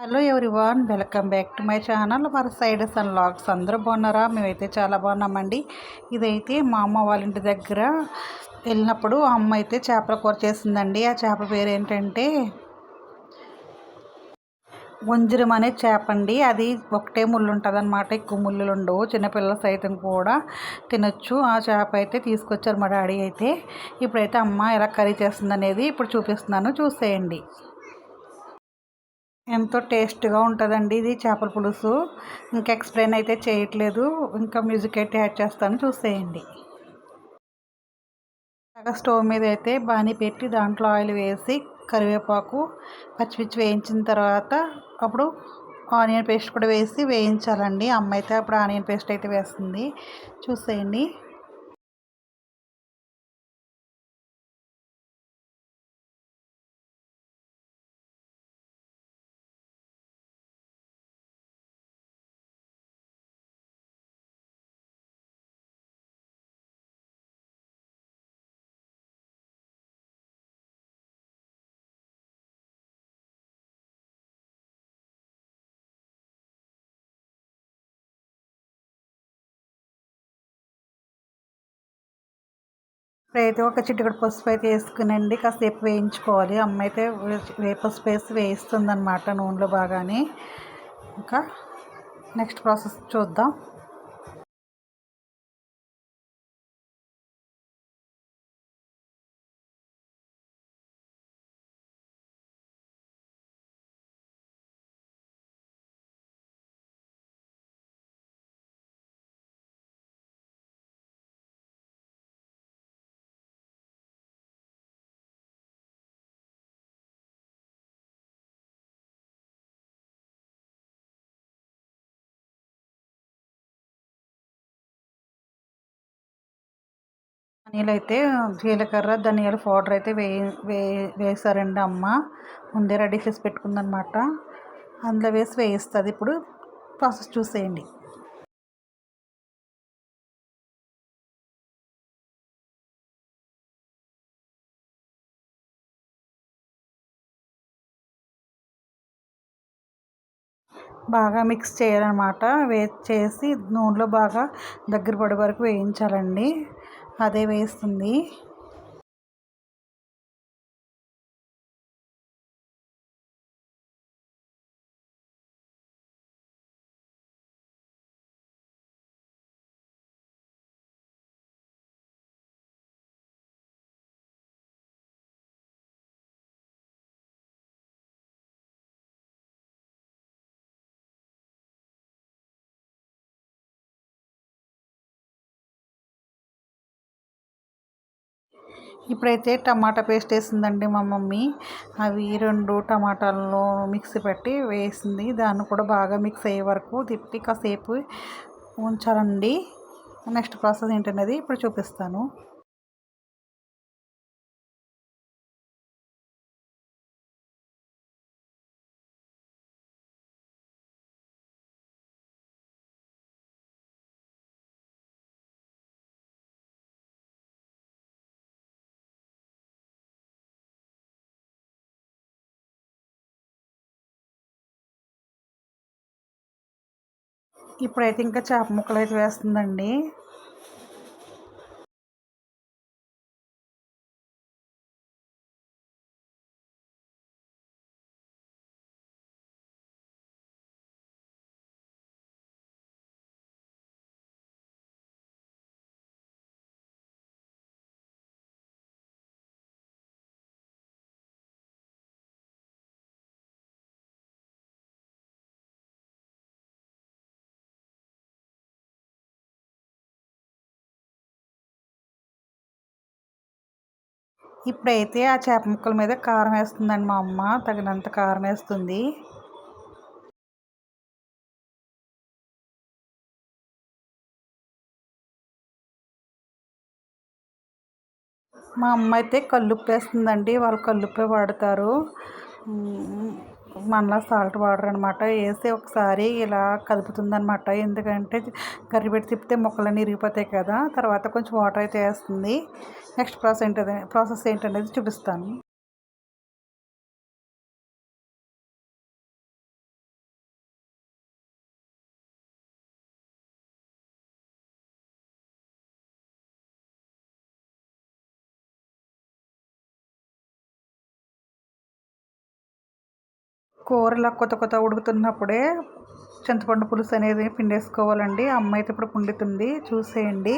Hello everyone, welcome back to my channel మన sides and vlogs. అందరూ బాగున్నారా? మేమైతే చాలా బాగున్నామండి. ఇదైతే మా అమ్మ వాళ్ళ ఇంటి దగ్గర వెళ్ళినప్పుడు అమ్మ అయితే చేపల కూర చేసిందండి. ఆ చేప పేరు ఏంటంటే వంజరం అనే చేప అండి. అది ఒకటే ముళ్ళు ఉంటుంది అనమాట, ఎక్కువ ముళ్ళులు ఉండవు. చిన్నపిల్లల సైతం కూడా తినొచ్చు. ఆ చేప అయితే తీసుకొచ్చారు మా డాడీ అయితే. ఇప్పుడైతే అమ్మ ఎలా కర్రీ చేస్తుంది అనేది ఇప్పుడు చూపిస్తున్నాను, చూసేయండి. ఎంతో టేస్ట్గా ఉంటుందండి ఇది చేపల పులుసు. ఇంకా ఎక్స్ప్లెయిన్ అయితే చేయట్లేదు, ఇంకా మ్యూజిక్ అయితే యాడ్ చేస్తాను, చూసేయండి. స్టవ్ మీద అయితే బాణీ పెట్టి దాంట్లో ఆయిల్ వేసి కరివేపాకు పచ్చిమిర్చి వేయించిన తర్వాత అప్పుడు ఆనియన్ పేస్ట్ కూడా వేసి వేయించాలండి. అమ్మ అయితే అప్పుడు ఆనియన్ పేస్ట్ అయితే వేస్తుంది, చూసేయండి. ఇప్పుడైతే ఒక చిటికెడు పసుపు అయితే వేసుకునండి కాసేపు వేయించుకోవాలి. అమ్మ అయితే పసుపు వేసి వేయిస్తుంది అనమాట నూనెలో బాగానే. ఇంకా నెక్స్ట్ ప్రాసెస్ చూద్దాం. అయితే జీలకర్ర ధనియాల పౌడర్ అయితే వేసారండి అమ్మ. ముందే రెడీ చేసి పెట్టుకుందనమాట, అందులో వేసి వేయిస్తుంది. ఇప్పుడు ప్రాసెస్ చూసేయండి. బాగా మిక్స్ చేయాలన్నమాట. చేసి నూనెలో బాగా దగ్గర పడే వరకు వేయించాలండి. అదే వేస్తుంది. ఇప్పుడైతే టమాటా పేస్ట్ వేసిందండి మా మమ్మీ. అవి 2 టమాటాలను మిక్సీ పెట్టి వేసింది. దాన్ని కూడా బాగా మిక్స్ అయ్యే వరకు తిప్పి కాసేపు ఉంచాలండి. నెక్స్ట్ ప్రాసెస్ ఏంటనేది ఇప్పుడు చూపిస్తాను. ఇప్పుడైతే ఇంకా చేప ముక్కలు అయితే వేస్తుందండి. ఇప్పుడైతే ఆ చేప ముక్కల మీద కారం వేస్తుందండి మా అమ్మ. తగినంత కారం వేస్తుంది. మా అమ్మ అయితే కల్లుప్పు వేస్తుందండి. వాళ్ళు కల్లుప్పే వాడతారు, మనలా సాల్ట్ వాడరు అనమాట. వేసి ఒకసారి ఇలా కలుపుతుందనమాట. ఎందుకంటే కర్రీ పెట్టి తిప్పితే ముక్కలన్నీ ఇరిగిపోతాయి కదా. తర్వాత కొంచెం వాటర్ అయితే వేస్తుంది. నెక్స్ట్ ప్రాసెస్ ఏంటనేది చూపిస్తాను. కూర ఇలా కొత్త కొత్త ఉడుకుతున్నప్పుడే చింతపండు పులుసు అనేది పిండేసుకోవాలండి. అమ్మ అయితే ఇప్పుడు పిండుతుంది, చూసేయండి.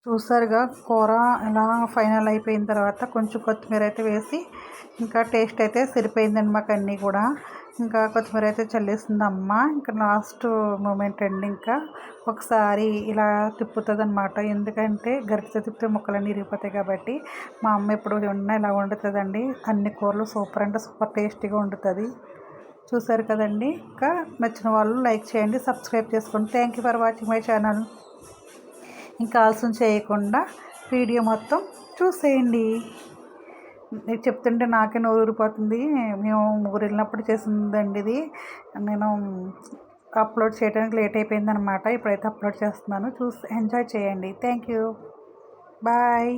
చూసారుగా కూర ఇలా ఫైనల్ అయిపోయిన తర్వాత కొంచెం కొత్తిమీర అయితే వేసి ఇంకా టేస్ట్ అయితే సరిపోయిందండి మాకు అన్నీ కూడా. ఇంకా కొత్తిమీర అయితే చల్లేసింది అమ్మ. ఇంకా లాస్ట్ మూమెంట్ అండి, ఇంకా ఒకసారి ఇలా తిప్పుతుంది అనమాట. ఎందుకంటే గరిటెతో తిప్పితే ముక్కలన్నీ ఇరిగిపోతాయి కాబట్టి మా అమ్మ ఎప్పుడు వండినా ఇలా వండుతుందండి. అన్ని కూరలు సూపర్ అంటే సూపర్ టేస్టీగా వండుతుంది. చూసారు కదండి. ఇంకా నచ్చిన వాళ్ళు లైక్ చేయండి, సబ్స్క్రైబ్ చేసుకోండి. Thank you for watching my channel. ఇంకా ఆలస్యం చేయకుండా వీడియో మొత్తం చూసేయండి. నేను చెప్తుంటే నాకే నోరు ఊరిపోతుంది. మేము ముగ్గురు వెళ్ళినప్పుడు చేసిందండి ఇది. నేను అప్లోడ్ చేయడానికి లేట్ అయిపోయిందనమాట. ఇప్పుడైతే అప్లోడ్ చేస్తున్నాను, చూసి ఎంజాయ్ చేయండి. Thank you, bye.